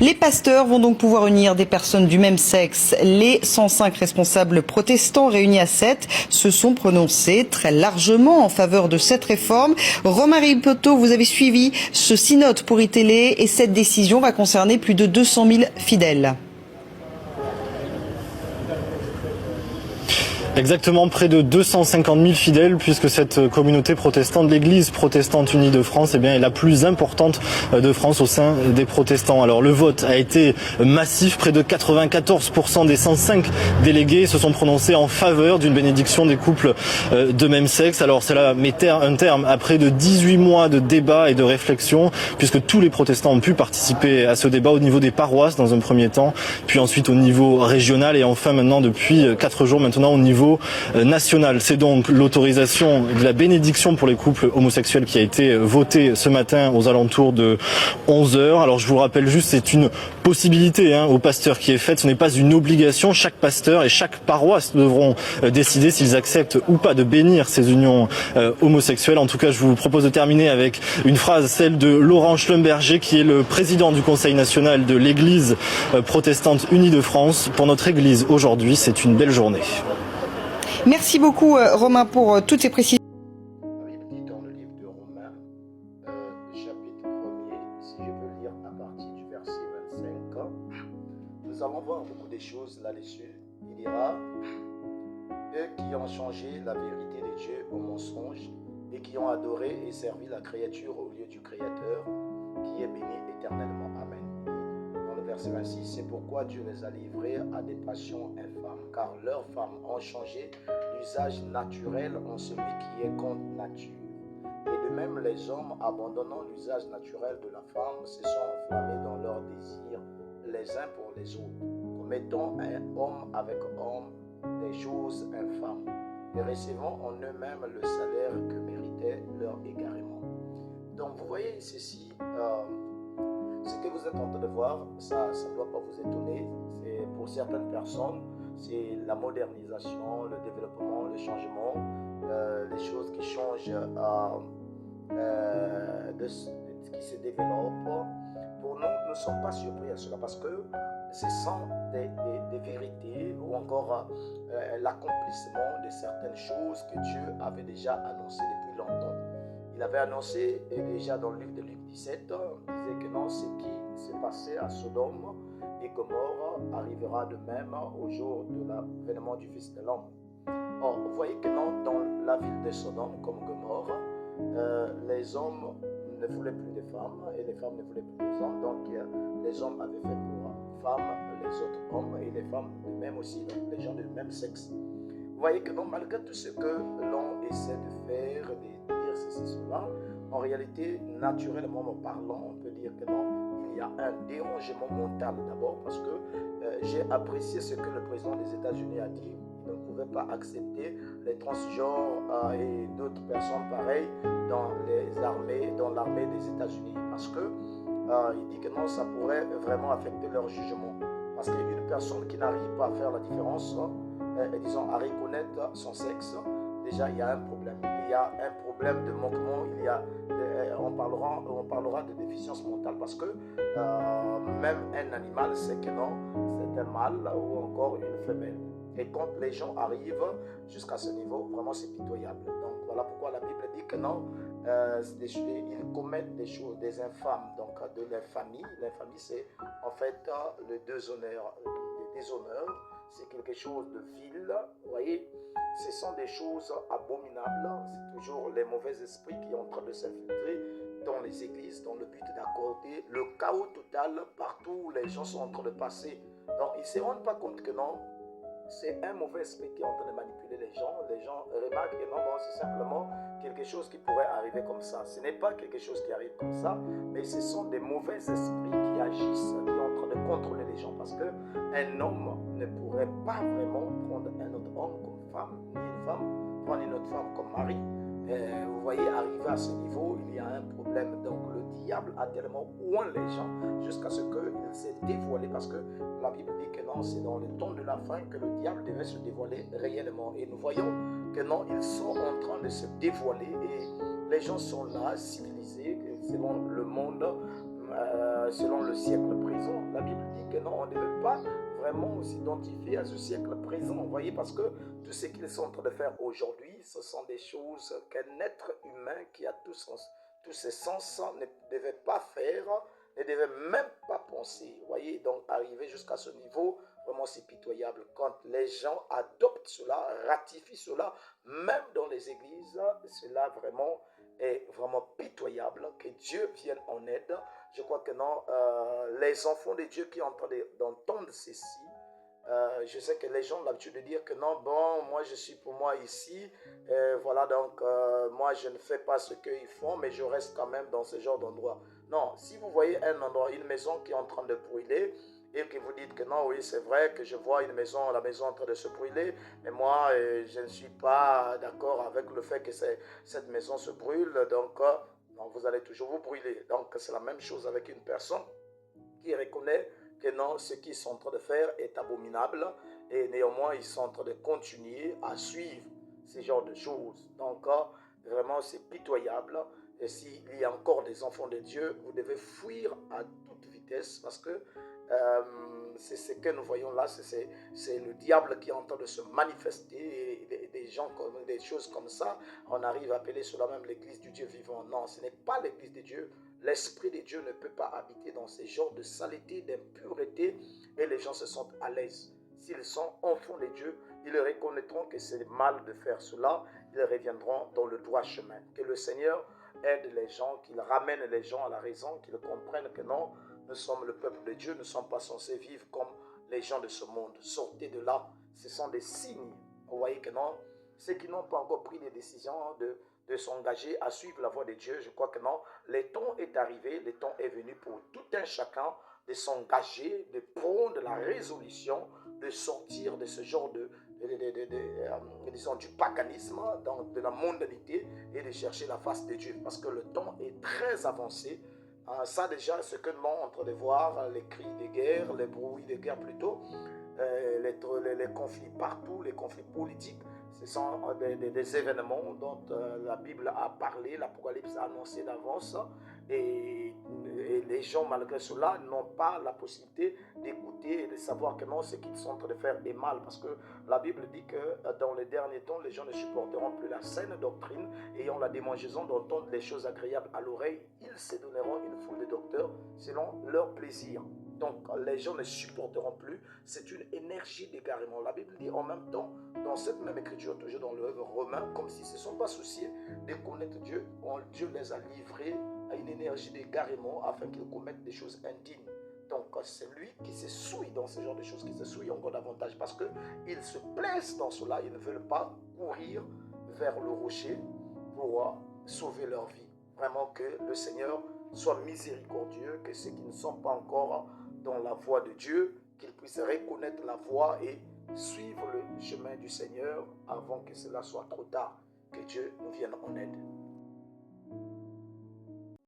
Les pasteurs vont donc pouvoir unir des personnes du même sexe. Les 105 responsables protestants réunis à 7 se sont prononcés très largement en faveur de cette réforme. Romain Poteau, vous avez suivi ce synode pour iTélé et cette décision va concerner plus de 200 000 fidèles. Exactement, près de 250 000 fidèles, puisque cette communauté protestante, l'Église protestante unie de France, est la plus importante de France au sein des protestants. Alors le vote a été massif, près de 94% des 105 délégués se sont prononcés en faveur d'une bénédiction des couples de même sexe. Alors cela met un terme à près de 18 mois de débats et de réflexion, puisque tous les protestants ont pu participer à ce débat au niveau des paroisses dans un premier temps, puis ensuite au niveau régional et enfin maintenant depuis 4 jours maintenant au niveau national. C'est donc l'autorisation de la bénédiction pour les couples homosexuels qui a été votée ce matin aux alentours de 11h. Alors je vous rappelle juste, c'est une possibilité aux pasteurs qui est faite, ce n'est pas une obligation. Chaque pasteur et chaque paroisse devront décider s'ils acceptent ou pas de bénir ces unions homosexuelles. En tout cas, je vous propose de terminer avec une phrase, celle de Laurent Schlumberger, qui est le président du Conseil national de l'Église protestante unie de France. Pour notre Église aujourd'hui, c'est une belle journée. Merci beaucoup Romain pour toutes ces précisions. La Bible dit dans le livre de Romains, chapitre 1er, si je peux lire à partir du verset 25, nous allons voir beaucoup de choses là-dessus. Il dira, eux qui ont changé la vérité de Dieu au mensonge et qui ont adoré et servi la créature au lieu du Créateur, qui est béni éternellement. Amen. Verset 26, c'est pourquoi Dieu les a livrés à des passions infâmes, car leurs femmes ont changé l'usage naturel en celui qui est contre nature. Et de même, les hommes, abandonnant l'usage naturel de la femme, se sont enflammés dans leurs désirs les uns pour les autres, commettant homme avec homme des choses infâmes, et recevant en eux-mêmes le salaire que méritait leur égarement. Donc vous voyez ceci, ce que vous êtes en train de voir, ça ne doit pas vous étonner. C'est pour certaines personnes, c'est la modernisation, le développement, le changement, les choses qui changent, qui se développent. Pour nous, nous ne sommes pas surpris à cela parce que ce sont des vérités ou encore l'accomplissement de certaines choses que Dieu avait déjà annoncées depuis longtemps. Il avait annoncé, et déjà dans le livre de Luc 17, il disait que non, ce qui s'est passé à Sodome et Gomorrhe arrivera de même au jour de l'avènement du Fils de l'homme. Or, vous voyez que non, dans la ville de Sodome comme Gomorrhe, les hommes ne voulaient plus de femmes et les femmes ne voulaient plus des hommes. Donc, les hommes avaient fait pour femmes les autres hommes et les femmes de même aussi, donc les gens du même sexe. Vous voyez que non, malgré tout ce que l'on essaie de faire, de dire ceci, cela, en réalité, naturellement parlant, on peut dire que non, il y a un dérangement mental d'abord parce que j'ai apprécié ce que le président des États-Unis a dit. Il ne pouvait pas accepter les transgenres et d'autres personnes pareilles dans l'armée des États-Unis parce que il dit que non, ça pourrait vraiment affecter leur jugement. Parce qu'une personne qui n'arrive pas à faire la différence, disons, à reconnaître son sexe, déjà il y a un problème. Il y a un problème de manquement, on parlera de déficience mentale parce que même un animal sait que non, c'est un mâle ou encore une femelle. Et quand les gens arrivent jusqu'à ce niveau, vraiment c'est pitoyable. Donc voilà pourquoi la Bible dit que non, ils commettent des choses, des infâmes, donc de l'infamie. L'infamie c'est en fait le déshonneur. C'est quelque chose de vil, vous voyez, ce sont des choses abominables, c'est toujours les mauvais esprits qui sont en train de s'infiltrer dans les églises, dans le but d'accorder le chaos total partout où les gens sont en train de passer. Donc ils ne se rendent pas compte que non, c'est un mauvais esprit qui est en train de manipuler les gens remarquent que non, c'est simplement quelque chose qui pourrait arriver comme ça. Ce n'est pas quelque chose qui arrive comme ça, mais ce sont des mauvais esprits qui agissent, qui sont en train de contrôler les gens. Parce qu'un homme ne pourrait pas vraiment prendre un autre homme comme femme, ni une femme prendre une autre femme comme mari. Vous voyez, arrivé à ce niveau, il y a un problème. Donc le diable a tellement oint les gens jusqu'à ce qu'il s'est dévoilé, parce que la Bible dit que non, c'est dans le temps de la fin que le diable devait se dévoiler réellement. Et nous voyons que non, ils sont en train de se dévoiler et les gens sont là, civilisés, selon le monde, selon le siècle présent. La Bible dit que non, on ne devait pas vraiment s'identifier à ce siècle présent. Vous voyez, parce que tout ce qu'ils sont en train de faire aujourd'hui, ce sont des choses qu'un être humain qui a tous ses sens ne devait pas faire, ne devait même pas penser. Vous voyez, donc arriver jusqu'à ce niveau, vraiment c'est pitoyable. Quand les gens adoptent cela, ratifient cela, même dans les églises, cela vraiment est vraiment pitoyable. Que Dieu vienne en aide. Je crois que non, les enfants de Dieu qui sont en train d'entendre ceci, je sais que les gens ont l'habitude de dire que non, bon, moi je suis pour moi ici, voilà, donc moi je ne fais pas ce qu'ils font, mais je reste quand même dans ce genre d'endroit. Non, si vous voyez un endroit, une maison qui est en train de brûler, et que vous dites que non, oui, c'est vrai que je vois la maison en train de se brûler, mais moi, je ne suis pas d'accord avec le fait que cette maison se brûle, donc non, vous allez toujours vous brûler. Donc c'est la même chose avec une personne qui reconnaît que non, ce qu'ils sont en train de faire est abominable et néanmoins ils sont en train de continuer à suivre ce genre de choses. Donc vraiment c'est pitoyable. Et s'il y a encore des enfants de Dieu, vous devez fuir à toute vitesse parce que c'est ce que nous voyons là, c'est le diable qui est en train de se manifester et des gens comme des choses comme ça, on arrive à appeler cela même l'église du Dieu vivant. Non, ce n'est pas l'église de Dieu. L'Esprit de Dieu ne peut pas habiter dans ces genres de saleté, d'impureté, et les gens se sentent à l'aise. S'ils sont enfants de Dieu, ils reconnaîtront que c'est mal de faire cela, ils reviendront dans le droit chemin. Que le Seigneur aide les gens, qu'il ramène les gens à la raison, qu'ils comprennent que non, nous sommes le peuple de Dieu, nous ne sommes pas censés vivre comme les gens de ce monde. Sortez de là, ce sont des signes. Vous voyez que non, ceux qui n'ont pas encore pris les décisions de s'engager à suivre la voie de Dieu, je crois que non, le temps est arrivé, le temps est venu pour tout un chacun de s'engager, de prendre la résolution, de sortir de ce genre disons, du paganisme, de la mondanité et de chercher la face de Dieu. Parce que le temps est très avancé. Ça déjà, ce que nous sommes en train de voir, les cris de guerre, les bruits de guerre plutôt, les conflits partout, les conflits politiques, ce sont des événements dont la Bible a parlé, l'Apocalypse a annoncé d'avance, et les gens malgré cela n'ont pas la possibilité d'écouter et de savoir que non, ce qu'ils sont en train de faire est mal, parce que la Bible dit que dans les derniers temps, les gens ne supporteront plus la saine doctrine, ayant la démangeaison d'entendre les choses agréables à l'oreille, ils se donneront une foule de docteurs selon leur plaisir. Donc les gens ne supporteront plus, c'est une énergie d'égarement. La Bible dit en même temps, dans cette même écriture, toujours dans l'œuvre romain, comme s'ils ne se sont pas souciés de connaître Dieu, Dieu les a livrés à une énergie d'égarement afin qu'ils commettent des choses indignes. Donc c'est lui qui se souille dans ce genre de choses, qui se souille encore davantage parce qu'ils se plaisent dans cela, ils ne veulent pas courir vers le rocher pour sauver leur vie. Vraiment que le Seigneur soit miséricordieux, que ceux qui ne sont pas encore dans la voie de Dieu, qu'ils puissent reconnaître la voie et suivre le chemin du Seigneur avant que cela soit trop tard. Que Dieu nous vienne en aide.